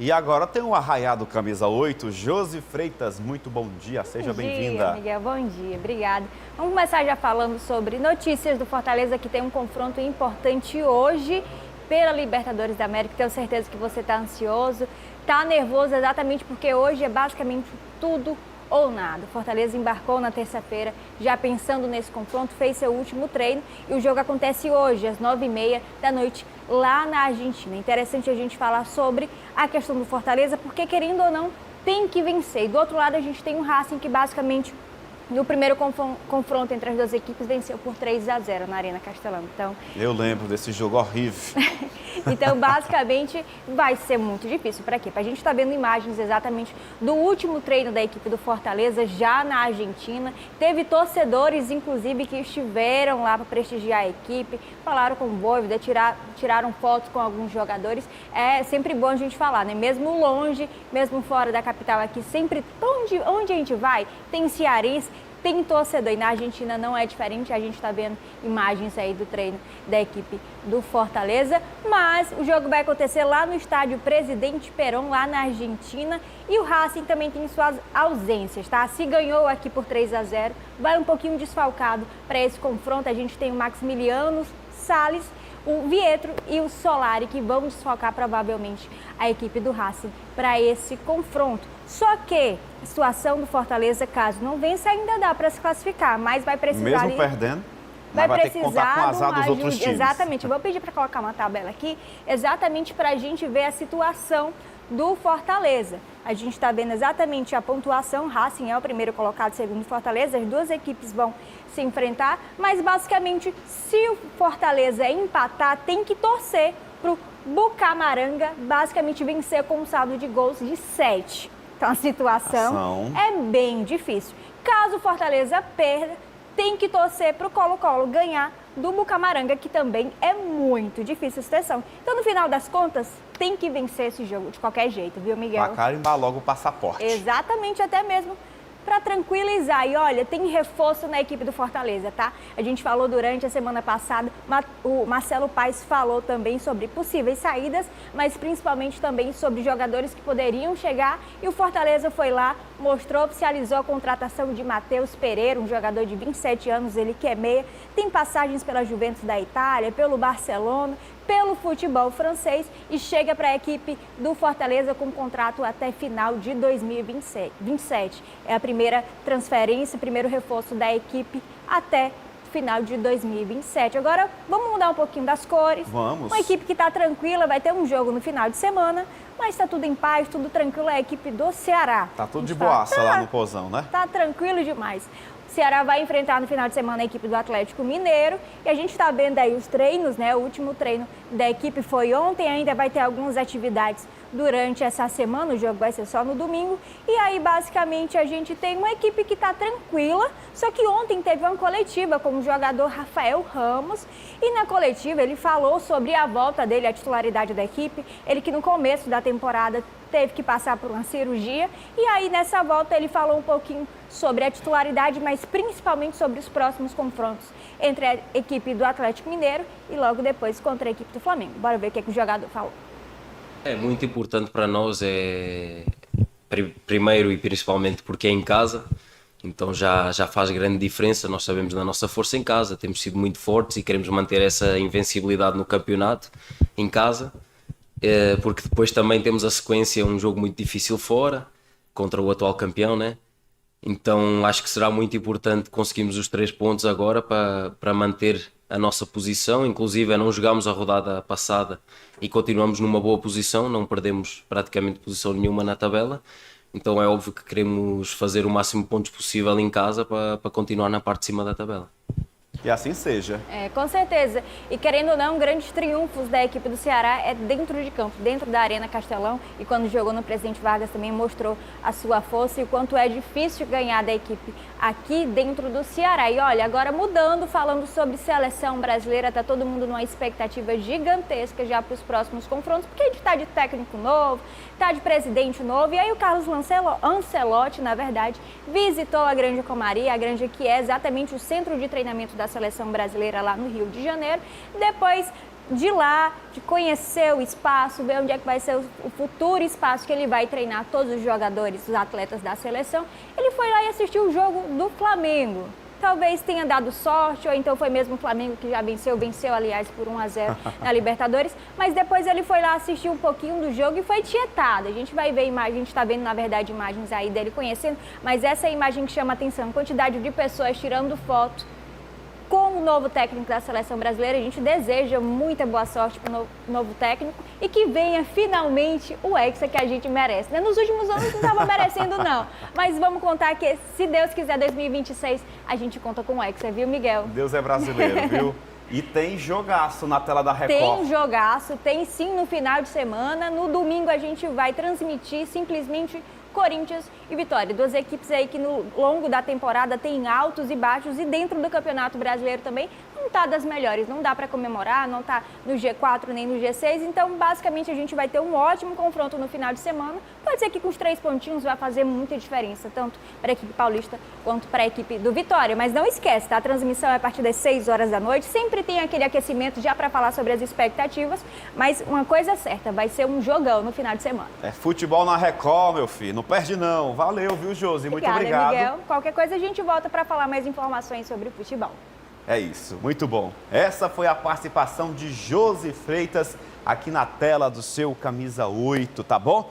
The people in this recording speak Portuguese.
E agora tem o arraiado camisa 8, Josi Freitas. Muito bom dia, seja bem-vinda. Bom dia, Miguel. Bom dia, obrigada. Vamos começar já falando sobre notícias do Fortaleza, que tem um confronto importante hoje pela Libertadores da América. Tenho certeza que você está ansioso, está nervoso exatamente porque hoje é basicamente tudo ou nada. O Fortaleza embarcou na terça-feira já pensando nesse confronto, fez seu último treino e o jogo acontece hoje às 9h30 da noite lá na Argentina. É interessante a gente falar sobre a questão do Fortaleza porque, querendo ou não, tem que vencer. E do outro lado a gente tem um Racing que basicamente no primeiro confronto entre as duas equipes venceu por 3-0 na Arena Castelão. Então, eu lembro desse jogo horrível. Então, basicamente, vai ser muito difícil. Para quê? Para a gente estar vendo imagens exatamente do último treino da equipe do Fortaleza já na Argentina. Teve torcedores, inclusive, que estiveram lá para prestigiar a equipe, falaram com o Vojvoda, tiraram fotos com alguns jogadores. É sempre bom a gente falar, né? Mesmo longe, mesmo fora da capital aqui, sempre onde a gente vai, tem cearense, tem torcedor, e na Argentina não é diferente, a gente está vendo imagens aí do treino da equipe do Fortaleza, mas o jogo vai acontecer lá no estádio Presidente Perón, lá na Argentina, e o Racing também tem suas ausências, tá? Se ganhou aqui por 3-0, vai um pouquinho desfalcado para esse confronto. A gente tem o Maximiliano Salles, o Vietro e o Solari, que vão desfalcar provavelmente a equipe do Racing para esse confronto. Só que a situação do Fortaleza, caso não vença, ainda dá para se classificar, mas vai precisar... Mesmo perdendo, vai ter que contar com o azar dos outros times. Exatamente. Eu vou pedir para colocar uma tabela aqui, exatamente para a gente ver a situação do Fortaleza. A gente está vendo exatamente a pontuação. Racing é o primeiro colocado, segundo Fortaleza. As duas equipes vão se enfrentar, mas basicamente, se o Fortaleza empatar, tem que torcer para o Bucamaranga basicamente vencer com um saldo de gols de 7. Então a situação é bem difícil. Caso o Fortaleza perda, tem que torcer para o Colo-Colo ganhar do Bucamaranga, que também é muito difícil a situação. Então, no final das contas, tem que vencer esse jogo de qualquer jeito, viu, Miguel? Pra carimbar logo o passaporte. Exatamente, até mesmo para tranquilizar. E olha, tem reforço na equipe do Fortaleza, tá? A gente falou durante a semana passada, o Marcelo Paes falou também sobre possíveis saídas, mas principalmente também sobre jogadores que poderiam chegar. E o Fortaleza foi lá, mostrou, oficializou a contratação de Matheus Pereira, um jogador de 27 anos, ele que é meia, tem passagens pela Juventus da Itália, pelo Barcelona, pelo futebol francês e chega para a equipe do Fortaleza com contrato até final de 2027. É a primeira transferência, primeiro reforço da equipe até final de 2027. Agora, vamos mudar um pouquinho das cores. Vamos. Uma equipe que está tranquila, vai ter um jogo no final de semana, mas está tudo em paz, tudo tranquilo, é a equipe do Ceará. Tá tudo de boaça lá no Pozão, né? Tá tranquilo demais. O Ceará vai enfrentar no final de semana a equipe do Atlético Mineiro e a gente está vendo aí os treinos, né? O último treino da equipe foi ontem, ainda vai ter algumas atividades durante essa semana, o jogo vai ser só no domingo. E aí, basicamente, a gente tem uma equipe que está tranquila, só que ontem teve uma coletiva com o jogador Rafael Ramos e na coletiva ele falou sobre a volta dele, a titularidade da equipe, ele que no começo da temporada teve que passar por uma cirurgia e aí nessa volta ele falou um pouquinho sobre a titularidade, mas principalmente sobre os próximos confrontos entre a equipe do Atlético Mineiro e logo depois contra a equipe do Flamengo. Bora ver o que o jogador falou. É muito importante para nós, primeiro e principalmente porque é em casa, então já faz grande diferença. Nós sabemos da nossa força em casa, temos sido muito fortes e queremos manter essa invencibilidade no campeonato em casa, porque depois também temos a sequência, um jogo muito difícil fora, contra o atual campeão, né? Então acho que será muito importante conseguirmos os 3 pontos agora para manter a nossa posição. Inclusive não jogámos a rodada passada e continuamos numa boa posição, não perdemos praticamente posição nenhuma na tabela. Então é óbvio que queremos fazer o máximo de pontos possível em casa para continuar na parte de cima da tabela. E assim seja. Com certeza. E querendo ou não, grandes triunfos da equipe do Ceará é dentro de campo, dentro da Arena Castelão. E quando jogou no Presidente Vargas também mostrou a sua força e o quanto é difícil ganhar da equipe aqui dentro do Ceará. E olha, agora mudando, falando sobre seleção brasileira, tá todo mundo numa expectativa gigantesca já para os próximos confrontos, porque a gente tá de técnico novo, tá de presidente novo. E aí o Carlos Ancelotti, na verdade, visitou a Granja Comari, a Granja que é exatamente o centro de treinamento da seleção brasileira lá no Rio de Janeiro. Depois de lá, de conhecer o espaço, ver onde é que vai ser o futuro espaço que ele vai treinar todos os jogadores, os atletas da seleção. Ele foi lá e assistiu o jogo do Flamengo. Talvez tenha dado sorte, ou então foi mesmo o Flamengo que já venceu aliás por 1-0 na Libertadores, mas depois ele foi lá assistir um pouquinho do jogo e foi tietado. A gente vai ver imagem, a gente está vendo na verdade imagens aí dele conhecendo, mas essa é a imagem que chama atenção, quantidade de pessoas tirando foto com o novo técnico da seleção brasileira. A gente deseja muita boa sorte para o novo técnico e que venha finalmente o Hexa que a gente merece. Nos últimos anos não estava merecendo não, mas vamos contar que se Deus quiser 2026 a gente conta com o Hexa, viu, Miguel? Deus é brasileiro, viu? E tem jogaço na tela da Record. Tem jogaço, tem sim no final de semana. No domingo a gente vai transmitir simplesmente Corinthians e Vitória. Duas equipes aí que no longo da temporada tem altos e baixos e dentro do Campeonato Brasileiro também não está das melhores. Não dá para comemorar, não está no G4 nem no G6. Então, basicamente, a gente vai ter um ótimo confronto no final de semana. Pode ser que com os 3 pontinhos vai fazer muita diferença, tanto para a equipe paulista quanto para a equipe do Vitória. Mas não esquece, tá? A transmissão é a partir das 6 horas da noite. Sempre tem aquele aquecimento já para falar sobre as expectativas. Mas uma coisa é certa, vai ser um jogão no final de semana. É futebol na Record, meu filho. Não perde não. Valeu, viu, Josi? Muito obrigado. Miguel. Qualquer coisa a gente volta para falar mais informações sobre o futebol. É isso, muito bom. Essa foi a participação de Josi Freitas aqui na tela do seu Camisa 8, tá bom?